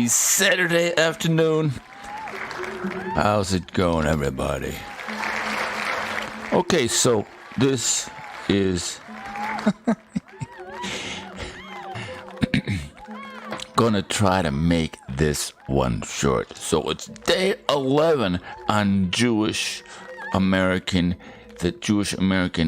Happy Saturday afternoon. How's it going, everybody? Okay, so this is gonna try to make this one short. So it's day 11 on the Jewish American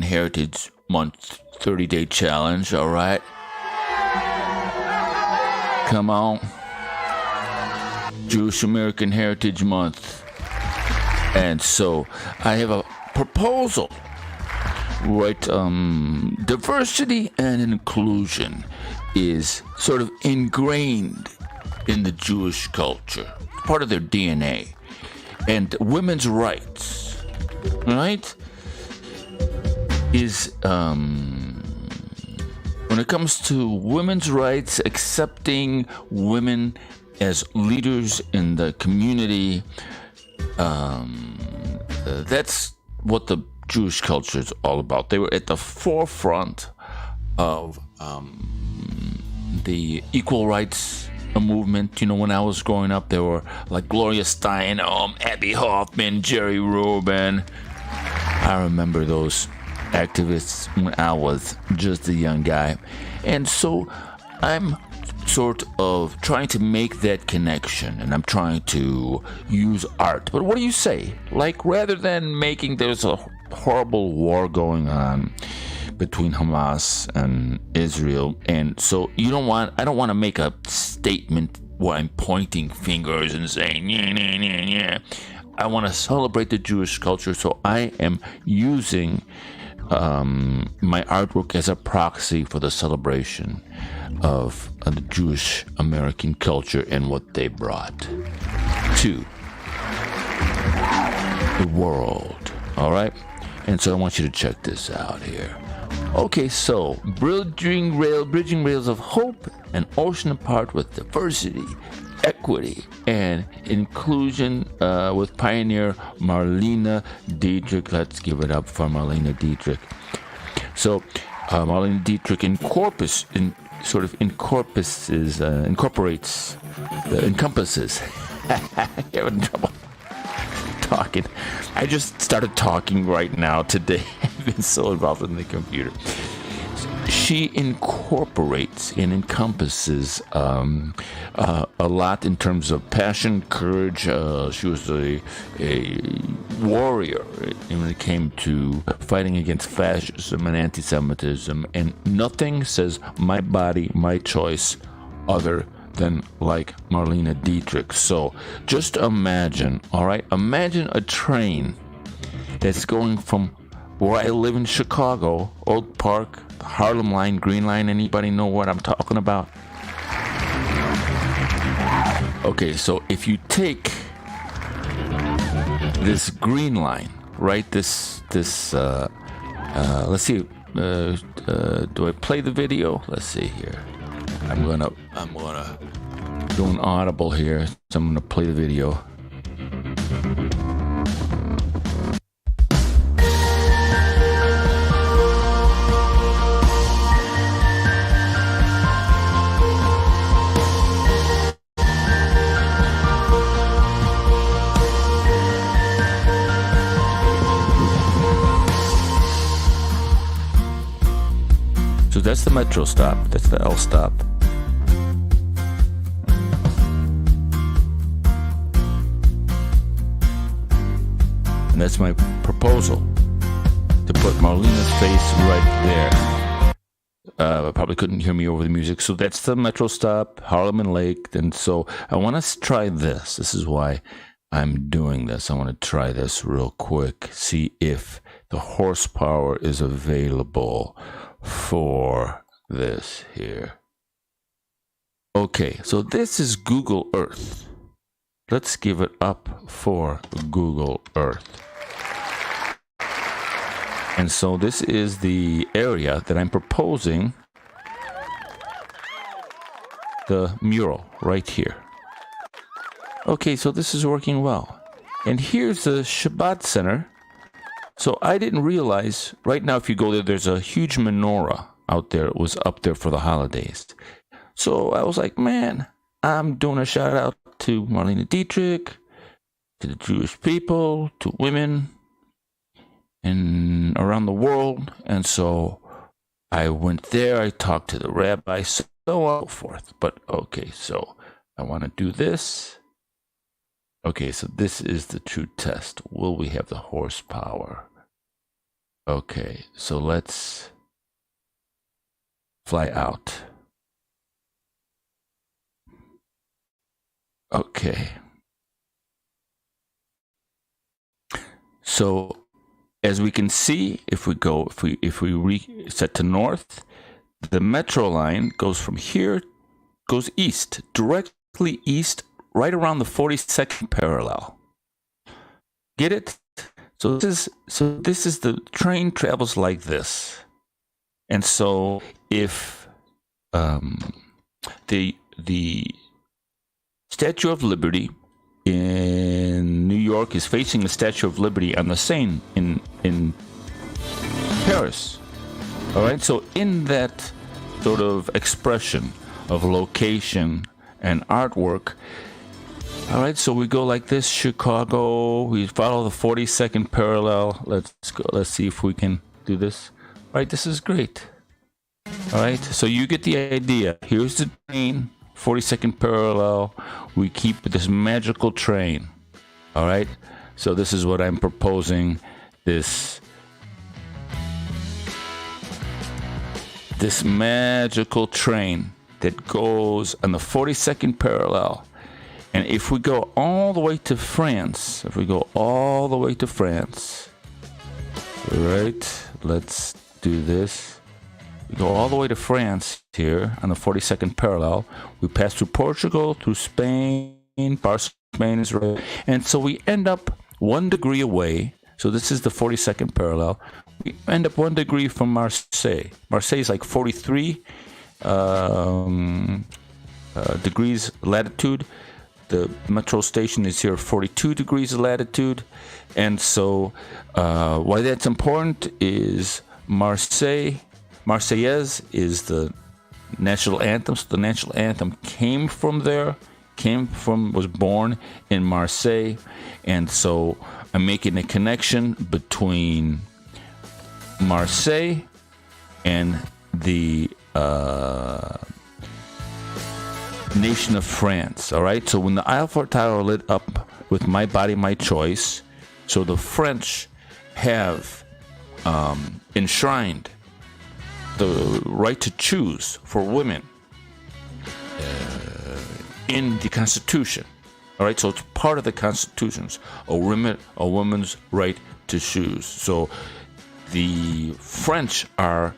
Heritage Month 30-day challenge, all right? Come on. Jewish American Heritage Month. And so I have a proposal, right? Diversity and inclusion is sort of ingrained in the Jewish culture, part of their DNA. And women's rights, right, is when it comes to women's rights, accepting women as leaders in the community, that's what the Jewish culture is all about. They were at the forefront of the equal rights movement. You know, when I was growing up, there were like Gloria Steinem, Abby Hoffman, Jerry Rubin. I remember those activists when I was just a young guy. And so I'm sort of trying to make that connection, and I'm trying to use art. But what do you say? Like, rather than there's a horrible war going on between Hamas and Israel, and so I don't want to make a statement where I'm pointing fingers and saying, yeah. I want to celebrate the Jewish culture, so I am using my artwork as a proxy for the celebration of the Jewish American culture and what they brought to the world. All right? And so I want you to check this out here. Okay, so bridging rails of hope, an ocean apart with diversity, equity, and inclusion with pioneer Marlene Dietrich. Let's give it up for Marlene Dietrich. So Marlene Dietrich encompasses. Having trouble talking. I just started talking right now today. I've been so involved in the computer. She incorporates and encompasses a lot in terms of passion, courage. She was a warrior when it came to fighting against fascism and anti-Semitism. And nothing says my body, my choice, other than like Marlene Dietrich. So just imagine, all right? Imagine a train that's going from where I live in Chicago, Oak Park, the Harlem Line, Green Line. Anybody know what I'm talking about? Okay, so if you take this Green Line, right? This. Let's see. Do I play the video? Let's see here. I'm gonna do an audible here. So I'm gonna play the video. So that's the metro stop. That's the L stop. And that's my proposal, to put Marlene's face right there. Probably couldn't hear me over the music. So that's the metro stop, Harlem and Lake. And so I want to try this. This is why I'm doing this. I want to try this real quick. See if the horsepower is available for this here. Okay, so this is Google Earth. Let's give it up for Google Earth. And so this is the area that I'm proposing the mural right here. Okay, so this is working well. And here's the Shabbat Center. So I didn't realize, right now if you go there, there's a huge menorah out there. It was up there for the holidays. So I was like, man, I'm doing a shout out to Marlene Dietrich, to the Jewish people, to women, and around the world. And so I went there, I talked to the rabbi, so on and so forth. But okay, so I want to do this. Okay, so this is the true test. Will we have the horsepower? Okay, so let's fly out. Okay. So as we can see, if we reset to north, the metro line goes from here, goes east, directly east, right around the 42nd parallel. Get it? So this is the train travels like this. And so if the Statue of Liberty in New York is facing the Statue of Liberty on the Seine in Paris. All right, so in that sort of expression of location and artwork, all right, so we go like this, Chicago, we follow the 42nd parallel. Let's go, let's see if we can do this. All right, this is great. All right, so you get the idea. Here's the train, 42nd parallel. We keep this magical train. All right, so this is what I'm proposing. This magical train that goes on the 42nd parallel. And if we go all the way to France, right, let's do this. We go all the way to France here on the 42nd parallel. We pass through Portugal, through Spain, Spain is right. And so we end up 1 degree away. So this is the 42nd parallel. We end up 1 degree from Marseille. Marseille is like 43 degrees latitude. The metro station is here 42 degrees latitude. And so why that's important is Marseillaise is the national anthem. So the national anthem came from there, was born in Marseille. And so I'm making a connection between Marseille and the nation of France. All right, so when the Eiffel Tower lit up with "My Body, My Choice," so the French have enshrined the right to choose for women in the Constitution. All right, so it's part of the Constitution's a woman's right to choose. So the French are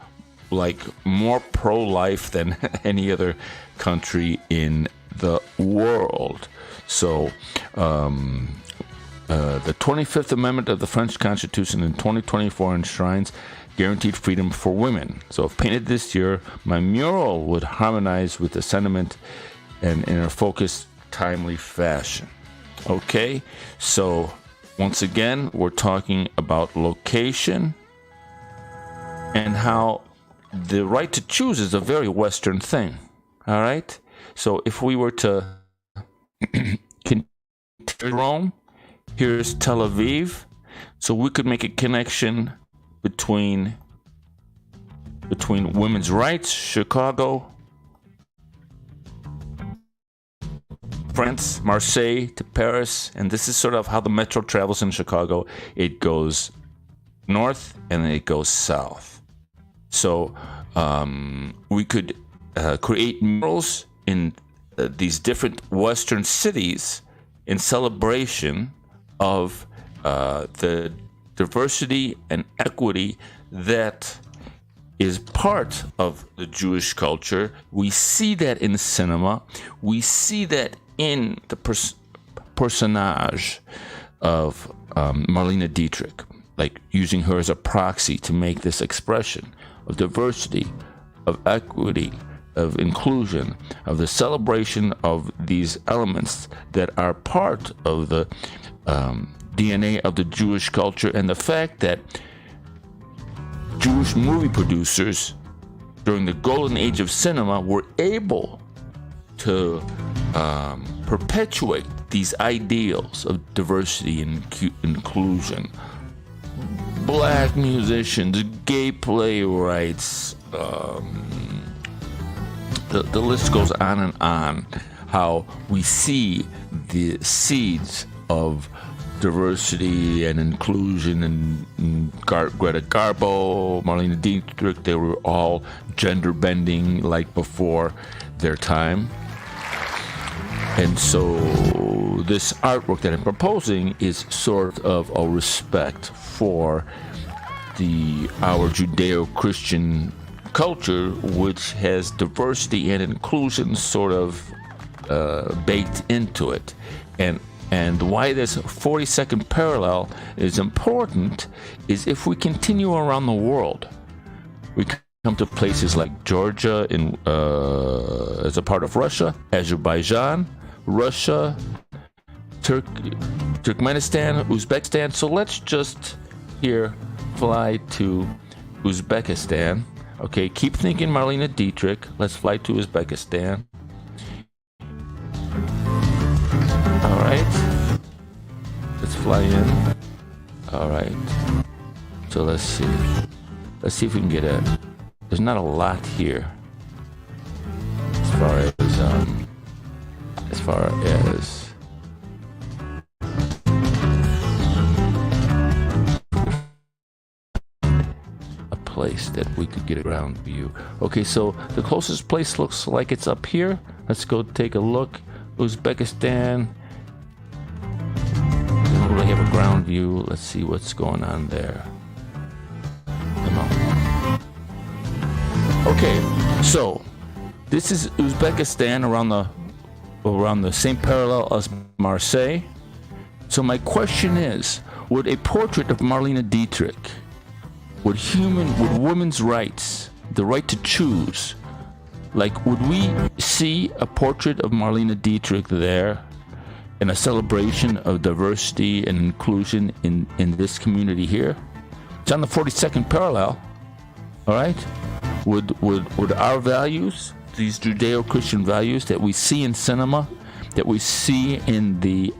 like more pro-life than any other country in the world. So the 25th Amendment of the French Constitution in 2024 enshrines guaranteed freedom for women. So if painted this year, my mural would harmonize with the sentiment and in a focused, timely fashion. Okay, so once again, we're talking about location and how the right to choose is a very Western thing. All right, so if we were to continue Rome, here's Tel Aviv, so we could make a connection between women's rights, Chicago, France, Marseille to Paris, and this is sort of how the metro travels in Chicago. It goes north and then it goes south. So we could create murals in these different Western cities in celebration of the diversity and equity that is part of the Jewish culture. We see that in cinema. We see that in the personage of Marlene Dietrich, like using her as a proxy to make this expression of diversity, of equity, of inclusion, of the celebration of these elements that are part of the DNA of the Jewish culture, and the fact that Jewish movie producers during the golden age of cinema were able to perpetuate these ideals of diversity and inclusion. Black musicians, gay playwrights, the list goes on and on. How we see the seeds of diversity and inclusion, and Greta Garbo, Marlene Dietrich, they were all gender bending like before their time. And so this artwork that I'm proposing is sort of a respect for our Judeo-Christian culture, which has diversity and inclusion sort of baked into it. And why this 42nd parallel is important is if we continue around the world, we come to places like Georgia as a part of Russia, Azerbaijan, Russia, Turkmenistan, Uzbekistan. So let's just here fly to Uzbekistan. Okay, keep thinking Marlene Dietrich. Let's fly to Uzbekistan. All right. Let's fly in. All right. So let's see. Let's see if we can get there's not a lot here as far as a place that we could get a ground view. Okay, so the closest place looks like it's up here. Let's go take a look. Uzbekistan. Doesn't really have a ground view. Let's see what's going on there. Come on. Okay, so this is Uzbekistan around the same parallel as Marseille. So my question is, would a portrait of Marlene Dietrich, would women's rights, the right to choose, like would we see a portrait of Marlene Dietrich there in a celebration of diversity and inclusion in this community here? It's on the 42nd parallel, all right? Would our values, these Judeo-Christian values that we see in cinema, that we see in the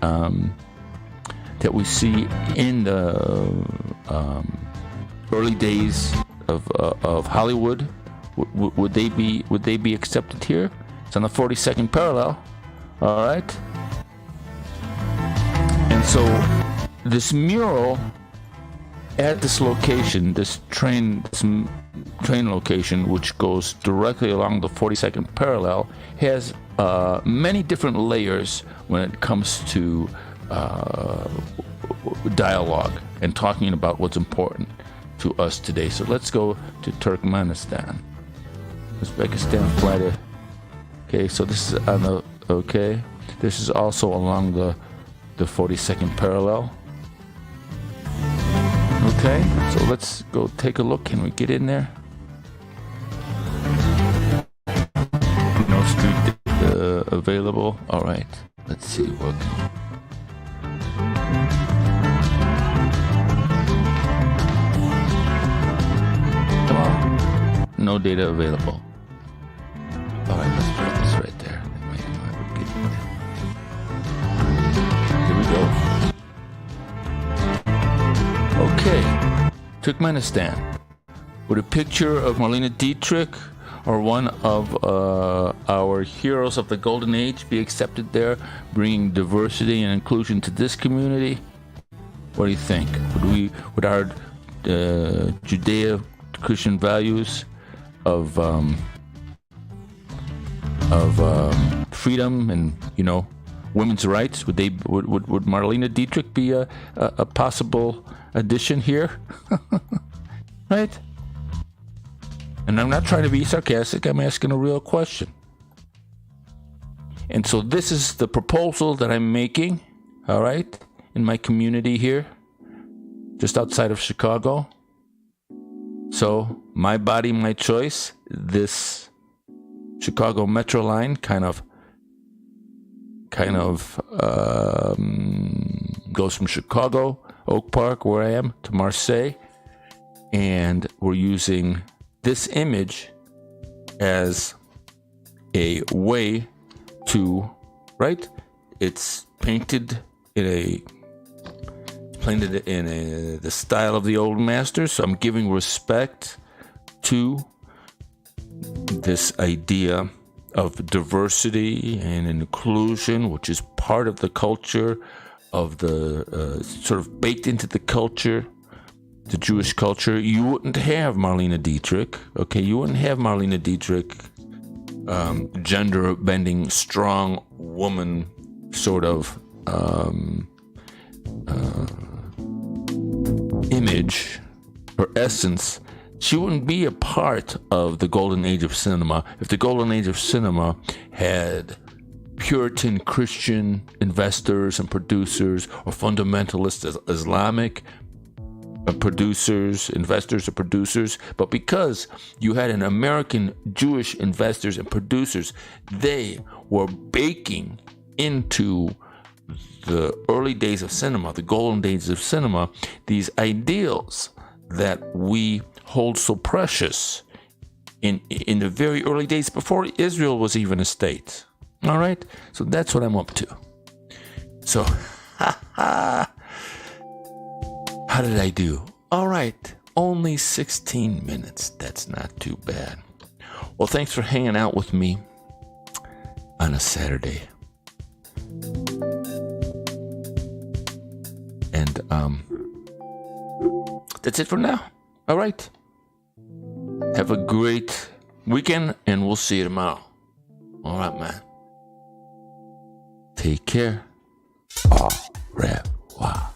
early days of Hollywood, would they be accepted here? It's on the 42nd parallel, all right. And so this mural at this location, this train location, which goes directly along the 42nd parallel, has many different layers when it comes to dialogue and talking about what's important to us today. So let's go to Turkmenistan. Uzbekistan flight. Okay, so this is on the, okay. This is also along the 42nd parallel. Okay, so let's go take a look. Can we get in there? No street available. All right, let's see what. Come on. No data available. All right, let's put this right there. Here we go. Okay, Turkmenistan. Would a picture of Marlene Dietrich or one of our heroes of the Golden Age be accepted there, bringing diversity and inclusion to this community? What do you think? Would our Judeo-Christian values of freedom and women's rights, would Marlene Dietrich be a possible addition here? Right? And I'm not trying to be sarcastic, I'm asking a real question. And so this is the proposal that I'm making, all right, in my community here, just outside of Chicago. So, my body, my choice, this Chicago Metro line kind of goes from Chicago, Oak Park, where I am, to Marseille. And we're using this image as a way to right? It's painted in the style of the old masters. So I'm giving respect to this idea of diversity and inclusion, which is part of the culture of the sort of baked into the culture, the Jewish culture. You wouldn't have Marlene Dietrich, okay? You wouldn't have Marlene Dietrich, gender bending, strong woman sort of image or essence. She wouldn't be a part of the golden age of cinema if the golden age of cinema had Puritan Christian investors and producers, or fundamentalist Islamic producers, investors or producers. But because you had an American Jewish investors and producers, they were baking into the early days of cinema, the golden days of cinema, these ideals that we hold so precious in the very early days before Israel was even a state. All right? So that's what I'm up to. So, how did I do? All right. Only 16 minutes. That's not too bad. Well, thanks for hanging out with me on a Saturday. And that's it for now. All right. Have a great weekend, and we'll see you tomorrow. All right, man. Take care. Au revoir.